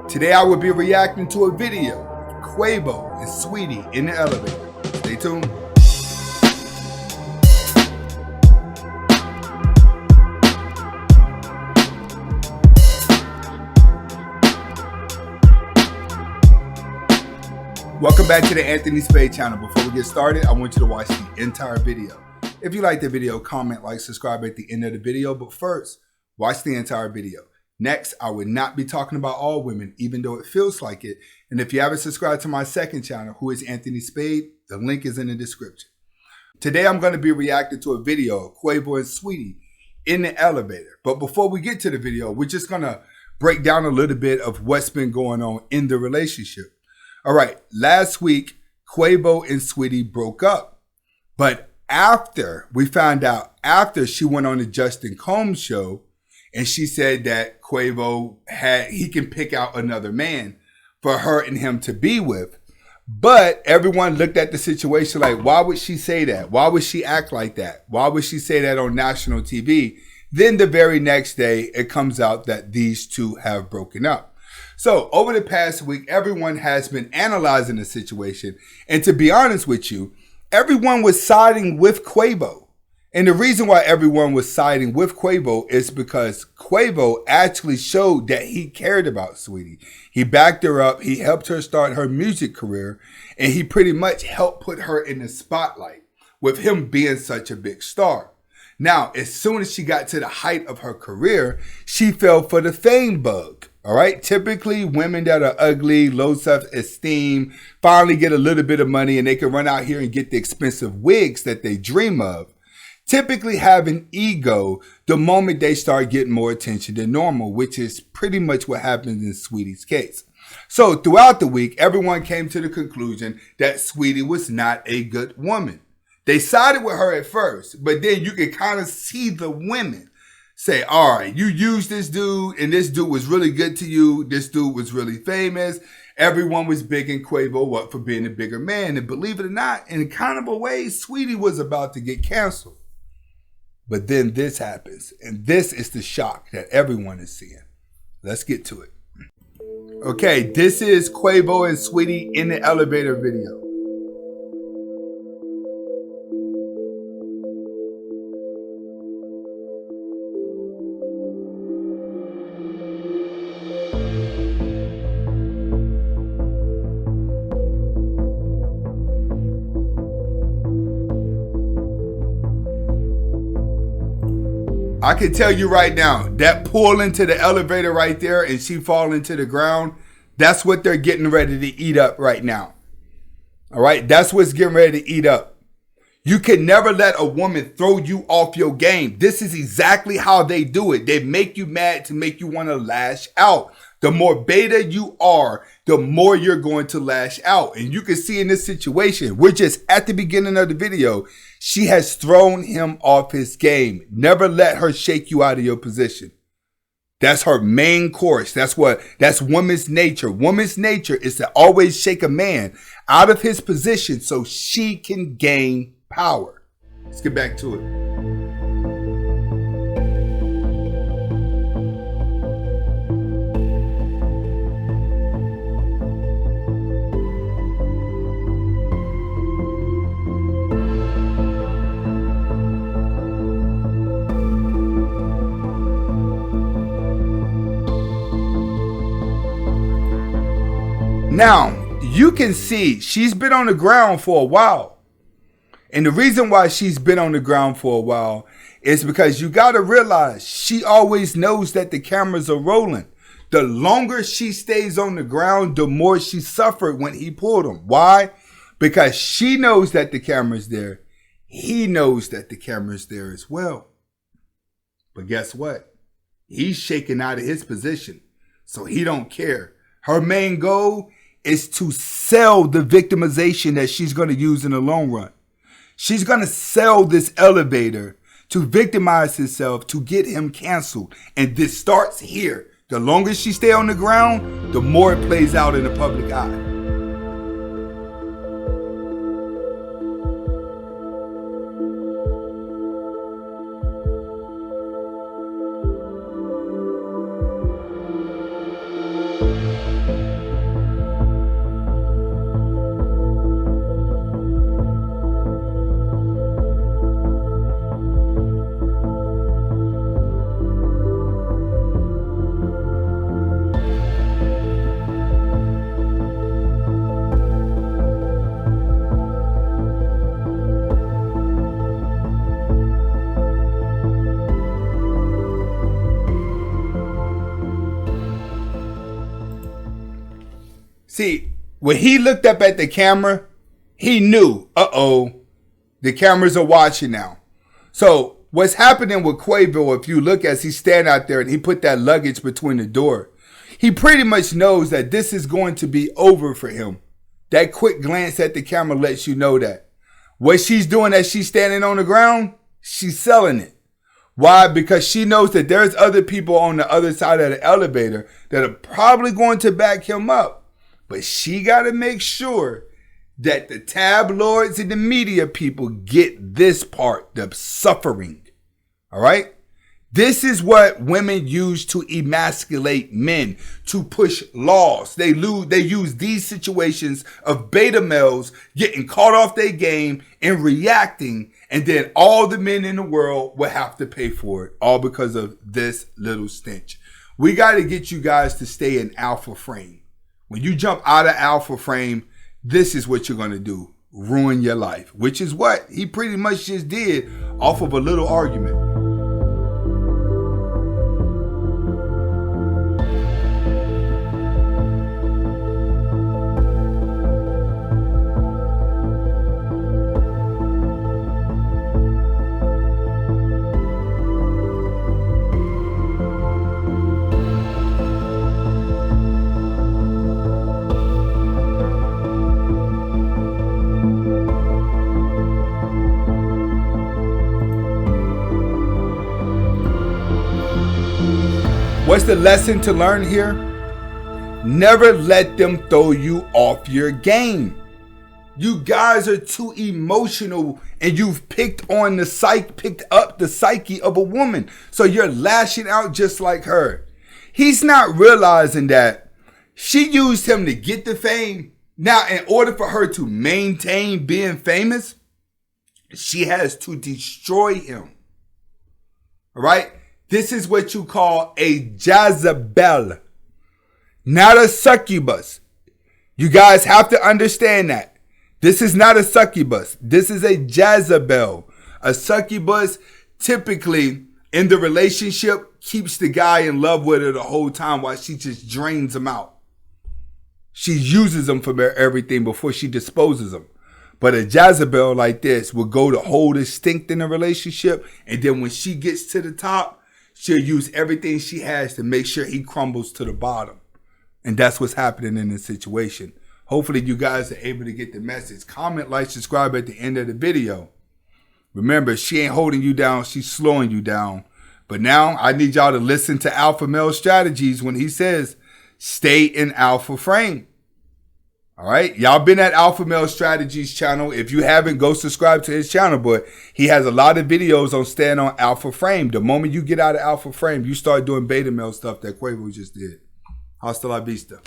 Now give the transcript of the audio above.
Today I will be reacting to a video of Quavo and Saweetie in the elevator. Stay tuned. Welcome back to the Anthony Spade channel. Before we get started, I want you to watch the entire video. If you like the video, comment, like, subscribe at the end of the video. But first, watch the entire video. Next, I will not be talking about all women, even though it feels like it. And if you haven't subscribed to my second channel, who is Anthony Spade, the link is in the description. Today, I'm going to be reacting to a video of Quavo and Saweetie in the elevator. But before we get to the video, we're just going to break down a little bit of what's been going on in the relationship. All right, last week, Quavo and Saweetie broke up. But after we found out, after she went on the Justin Combs show, and she said that Quavo he can pick out another man for her and him to be with. But everyone looked at the situation like, why would she say that? Why would she act like that? Why would she say that on national TV? Then the very next day, it comes out that these two have broken up. So over the past week, everyone has been analyzing the situation. And to be honest with you, everyone was siding with Quavo. And the reason why everyone was siding with Quavo is because Quavo actually showed that he cared about Saweetie. He backed her up. He helped her start her music career. And he pretty much helped put her in the spotlight with him being such a big star. Now, as soon as she got to the height of her career, she fell for the fame bug. All right. Typically, women that are ugly, low self-esteem, finally get a little bit of money and they can run out here and get the expensive wigs that they dream of. Typically have an ego the moment they start getting more attention than normal, which is pretty much what happened in Saweetie's case. So throughout the week, everyone came to the conclusion that Saweetie was not a good woman. They sided with her at first, but then you can kind of see the women say, all right, you used this dude and this dude was really good to you. This dude was really famous. Everyone was bigging Quavo up for being a bigger man. And believe it or not, in kind of a way, Saweetie was about to get canceled. But then this happens, and this is the shock that everyone is seeing. Let's get to it. Okay, this is Quavo and Saweetie in the elevator video. I can tell you right now, that pull into the elevator right there and she fall into the ground, that's what they're getting ready to eat up right now. All right, that's what's getting ready to eat up. You can never let a woman throw you off your game. This is exactly how they do it. They make you mad to make you want to lash out. The more beta you are, the more you're going to lash out. And you can see in this situation, we're just at the beginning of the video, she has thrown him off his game. Never let her shake you out of your position. That's her main course. That's woman's nature. Woman's nature is to always shake a man out of his position so she can gain power. Let's get back to it. Now, you can see she's been on the ground for a while. And the reason why she's been on the ground for a while is because you got to realize she always knows that the cameras are rolling. The longer she stays on the ground, the more she suffered when he pulled them. Why? Because she knows that the camera's there. He knows that the camera's there as well. But guess what? He's shaking out of his position. So he don't care. Her main goal is to sell the victimization that she's going to use in the long run. She's going to sell this elevator to victimize herself to get him canceled. And this starts here. The longer she stays on the ground, the more it plays out in the public eye. See, when he looked up at the camera, he knew, the cameras are watching now. So what's happening with Quavo, if you look as he stand out there and he put that luggage between the door, he pretty much knows that this is going to be over for him. That quick glance at the camera lets you know that. What she's doing as she's standing on the ground, she's selling it. Why? Because she knows that there's other people on the other side of the elevator that are probably going to back him up. But she got to make sure that the tabloids and the media people get this part, the suffering. All right? This is what women use to emasculate men, to push laws. They use these situations of beta males getting caught off their game and reacting, and then all the men in the world will have to pay for it, all because of this little stench. We got to get you guys to stay in alpha frame. When you jump out of alpha frame, this is what you're going to do. Ruin your life, which is what he pretty much just did off of a little argument. What's the lesson to learn here? Never let them throw you off your game. You guys are too emotional and you've picked up the psyche of a woman. So you're lashing out just like her. He's not realizing that she used him to get the fame. Now, in order for her to maintain being famous, she has to destroy him. All right? This is what you call a Jezebel, not a succubus. You guys have to understand that. This is not a succubus. This is a Jezebel. A succubus typically in the relationship keeps the guy in love with her the whole time while she just drains him out. She uses him for everything before she disposes him. But a Jezebel like this will go to hold a stink in the relationship. And then when she gets to the top, she'll use everything she has to make sure he crumbles to the bottom. And that's what's happening in this situation. Hopefully you guys are able to get the message. Comment, like, subscribe at the end of the video. Remember, she ain't holding you down. She's slowing you down. But now I need y'all to listen to Alpha Male Strategies when he says, stay in alpha frame. All right. Y'all been at Alpha Male Strategies channel. If you haven't, go subscribe to his channel. But he has a lot of videos on staying on alpha frame. The moment you get out of alpha frame, you start doing beta male stuff that Quavo just did. Hasta la vista.